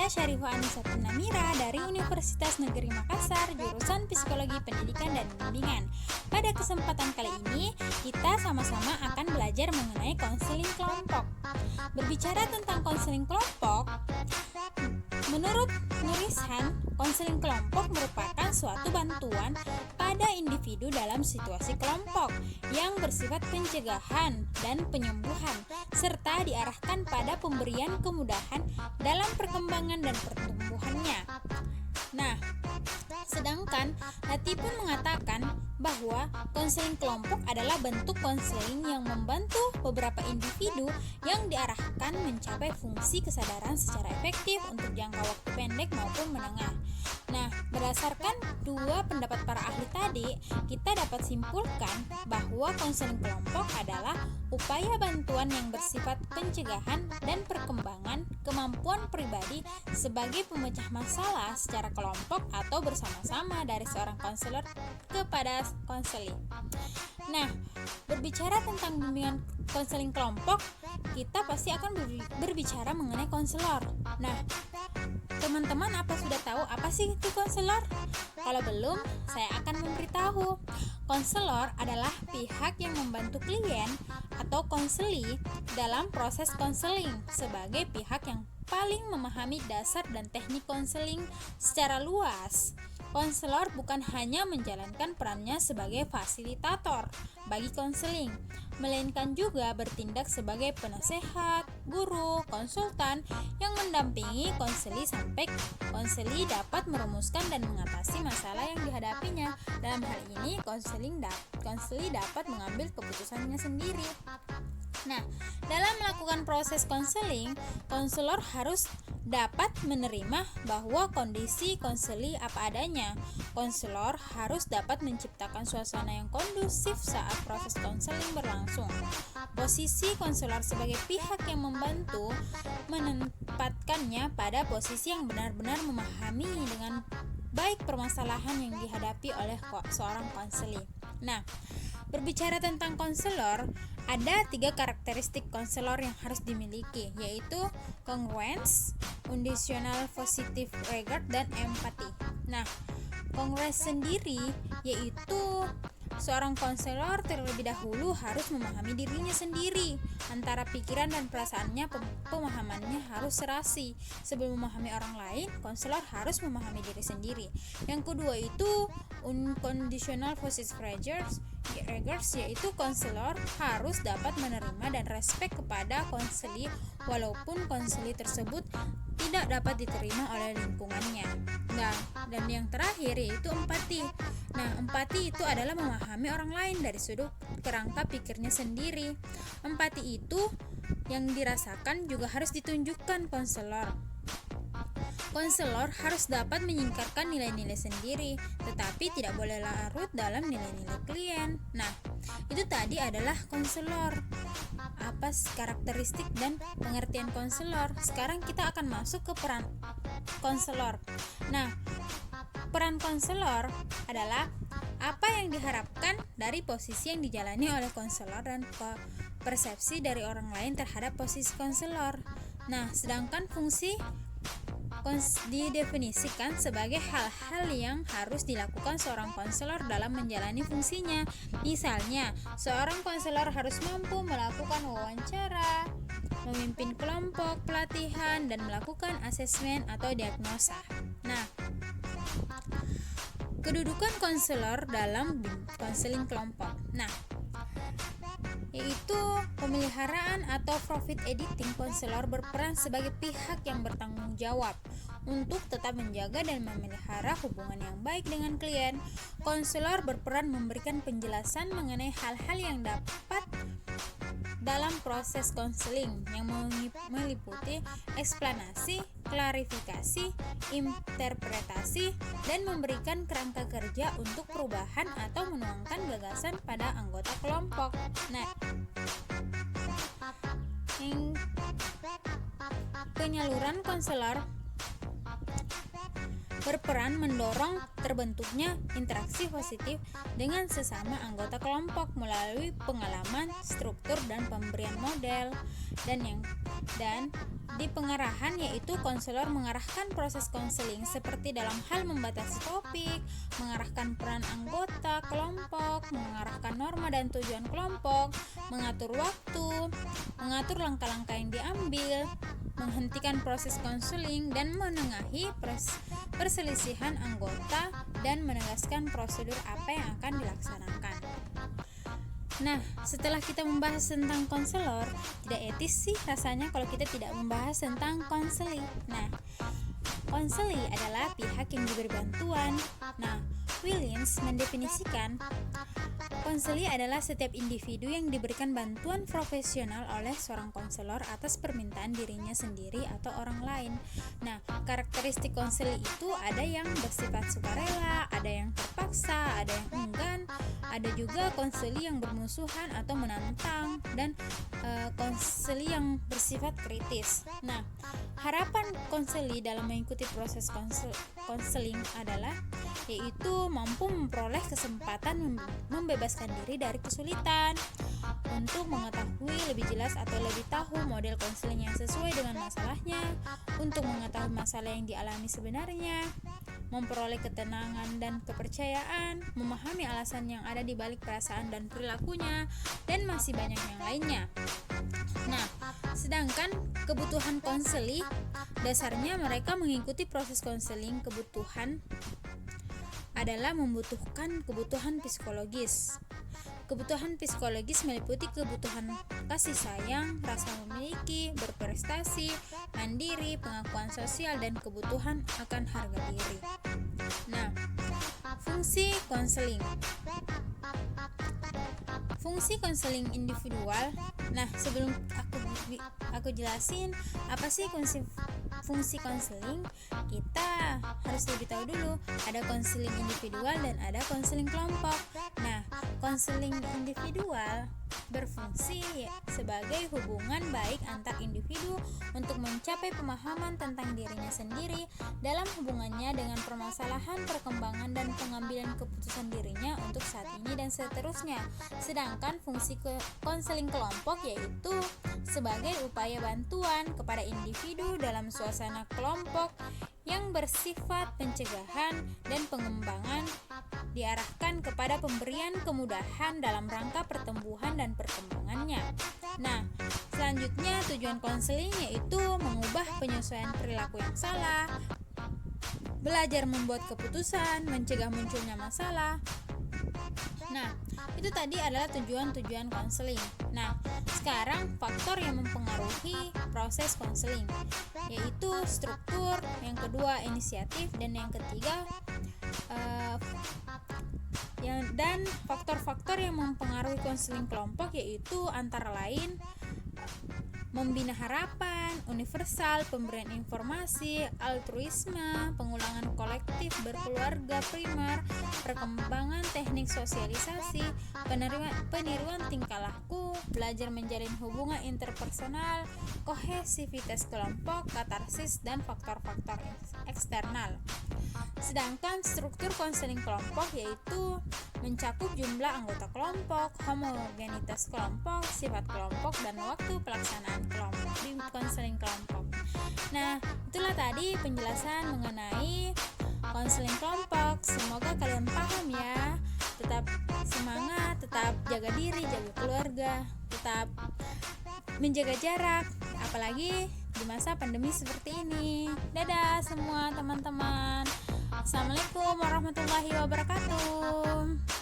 Saya Syarifah Anissa Namira dari Universitas Negeri Makassar, jurusan Psikologi Pendidikan dan Bimbingan. Pada kesempatan kali ini, kita sama-sama akan belajar mengenai konseling kelompok. Berbicara tentang konseling kelompok, menurut Nurisan, konseling kelompok merupakan suatu bantuan pada individu dalam situasi kelompok yang bersifat pencegahan dan penyembuhan, serta diarahkan pada pemberian kemudahan dalam perkembangan dan pertumbuhannya. Nah, sedangkan Hati pun mengatakan bahwa konseling kelompok adalah bentuk konseling yang membantu beberapa individu yang diarahkan mencapai fungsi kesadaran secara efektif untuk jangka waktu pendek maupun menengah. Nah, berdasarkan dua pendapat para ahli tadi, kita dapat simpulkan bahwa konseling kelompok adalah upaya bantuan yang bersifat pencegahan dan perkembangan kemampuan pribadi sebagai pemecah masalah secara kelompok atau bersama-sama dari seorang konselor kepada konseli. Nah, berbicara tentang bimbingan konseling kelompok, kita pasti akan berbicara mengenai konselor. Nah, teman-teman sudah tahu apa sih itu konselor? Kalau belum, saya akan memberitahu. Konselor adalah pihak yang membantu klien atau konseli dalam proses konseling sebagai pihak yang paling memahami dasar dan teknik konseling secara luas. Konselor bukan hanya menjalankan perannya sebagai fasilitator bagi konseling, melainkan juga bertindak sebagai penasehat, guru, konsultan yang mendampingi konseli sampai konseli dapat merumuskan dan mengatasi masalah yang dihadapinya. Dalam hal ini, konseli dapat mengambil keputusannya sendiri. Nah, dalam melakukan proses konseling, konselor harus dapat menerima bahwa kondisi konseli apa adanya. Konselor harus dapat menciptakan suasana yang kondusif saat proses konseling berlangsung. Posisi konselor sebagai pihak yang membantu menempatkannya pada posisi yang benar-benar memahami dengan baik permasalahan yang dihadapi oleh seorang konseli. Nah, berbicara tentang konselor, ada 3 karakteristik konselor yang harus dimiliki, yaitu congruence, unconditional positive regard, dan empathy. Nah, congruence sendiri yaitu seorang konselor terlebih dahulu harus memahami dirinya sendiri. Antara pikiran dan perasaannya, pemahamannya harus serasi. Sebelum memahami orang lain, konselor harus memahami diri sendiri. Yang kedua itu unconditional positive regards, yaitu konselor harus dapat menerima dan respek kepada konseli walaupun konseli tersebut tidak dapat diterima oleh lingkungannya. Nah, dan yang terakhir yaitu empati. Nah, empati itu adalah memahami orang lain dari sudut kerangka pikirnya sendiri. Empati itu yang dirasakan juga harus ditunjukkan konselor. Konselor harus dapat menyingkapkan nilai-nilai sendiri, tetapi tidak boleh larut dalam nilai-nilai klien. Nah, itu tadi adalah konselor. Apa karakteristik dan pengertian konselor? Sekarang kita akan masuk ke peran konselor. Nah, peran konselor adalah apa yang diharapkan dari posisi yang dijalani oleh konselor dan persepsi dari orang lain terhadap posisi konselor. Nah, sedangkan fungsi didefinisikan sebagai hal-hal yang harus dilakukan seorang konselor dalam menjalani fungsinya. Misalnya, seorang konselor harus mampu melakukan wawancara, memimpin kelompok, pelatihan, dan melakukan asesmen atau diagnosa. Nah, kedudukan konselor dalam konseling kelompok. Nah, yaitu pemeliharaan atau profit editing. Konselor berperan sebagai pihak yang bertanggung jawab untuk tetap menjaga dan memelihara hubungan yang baik dengan klien. Konselor berperan memberikan penjelasan mengenai hal-hal yang dapat dalam proses konseling yang meliputi eksplanasi, klarifikasi, interpretasi, dan memberikan kerangka kerja untuk perubahan atau menuangkan gagasan pada anggota kelompok. Nah, penyaluran konselor berperan mendorong terbentuknya interaksi positif dengan sesama anggota kelompok melalui pengalaman, struktur, dan pemberian model. Dan di pengarahan, yaitu konselor mengarahkan proses konseling seperti dalam hal membatasi topik, mengarahkan peran anggota kelompok, mengarahkan norma dan tujuan kelompok, mengatur waktu, mengatur langkah-langkah yang diambil, menghentikan proses konseling, dan menengahi perselisihan anggota dan menegaskan prosedur apa yang akan dilaksanakan. Nah, setelah kita membahas tentang konselor, tidak etis sih rasanya kalau kita tidak membahas tentang konseli. Nah, konseli adalah pihak yang diberi bantuan. Nah, Williams mendefinisikan konseli adalah setiap individu yang diberikan bantuan profesional oleh seorang konselor atas permintaan dirinya sendiri atau orang lain. Nah, karakteristik konseli itu ada yang bersifat sukarela, ada yang terpaksa, ada yang enggan, ada juga konseli yang bermusuhan atau menantang, dan konseli yang bersifat kritis. Nah, harapan konseli dalam mengikuti proses konseling adalah yaitu mampu memperoleh kesempatan membebaskan diri dari kesulitan, untuk mengetahui lebih jelas atau lebih tahu model konseling yang sesuai dengan masalahnya, untuk mengetahui masalah yang dialami sebenarnya, memperoleh ketenangan dan kepercayaan, memahami alasan yang ada di balik perasaan dan perilakunya, dan masih banyak yang lainnya. Nah, sedangkan kebutuhan konseli, dasarnya mereka mengikuti proses konseling. Kebutuhan adalah membutuhkan kebutuhan psikologis. Kebutuhan psikologis meliputi kebutuhan kasih sayang, rasa memiliki, berprestasi, mandiri, pengakuan sosial, dan kebutuhan akan harga diri. Nah, fungsi konseling. Fungsi konseling individual. Nah, sebelum aku jelasin apa sih fungsi konseling, kita harus lebih tahu dulu ada konseling individual dan ada konseling kelompok. Nah, konseling individual berfungsi sebagai hubungan baik antar individu untuk mencapai pemahaman tentang dirinya sendiri dalam hubungannya dengan permasalahan, perkembangan, dan pengambilan keputusan dirinya untuk saat ini dan seterusnya. Sedangkan fungsi konseling kelompok yaitu sebagai upaya bantuan kepada individu dalam suasana kelompok yang bersifat pencegahan dan pengembangan, diarahkan kepada pemberian kemudahan dalam rangka pertumbuhan dan perkembangannya. Nah, selanjutnya tujuan konseling yaitu mengubah penyesuaian perilaku yang salah, belajar membuat keputusan, mencegah munculnya masalah. Nah, itu tadi adalah tujuan-tujuan konseling. Nah, sekarang faktor yang mempengaruhi proses konseling yaitu struktur, yang kedua inisiatif, dan yang ketiga dan faktor-faktor yang mempengaruhi konseling kelompok yaitu antara lain membina harapan, universal, pemberian informasi, altruisme, pengulangan kolektif berkeluarga primer, perkembangan teknik sosialisasi, peniruan tingkah laku, belajar menjalin hubungan interpersonal, kohesivitas kelompok, katarsis, dan faktor-faktor eksternal. Sedangkan struktur konseling kelompok yaitu mencakup jumlah anggota kelompok, homogenitas kelompok, sifat kelompok, dan waktu pelaksanaan kelompok di konseling kelompok. Nah, itulah tadi penjelasan mengenai konseling kelompok. Semoga kalian paham ya. Tetap semangat, tetap jaga diri, jaga keluarga, tetap menjaga jarak, apalagi di masa pandemi seperti ini. Dadah semua teman-teman. Assalamualaikum warahmatullahi wabarakatuh.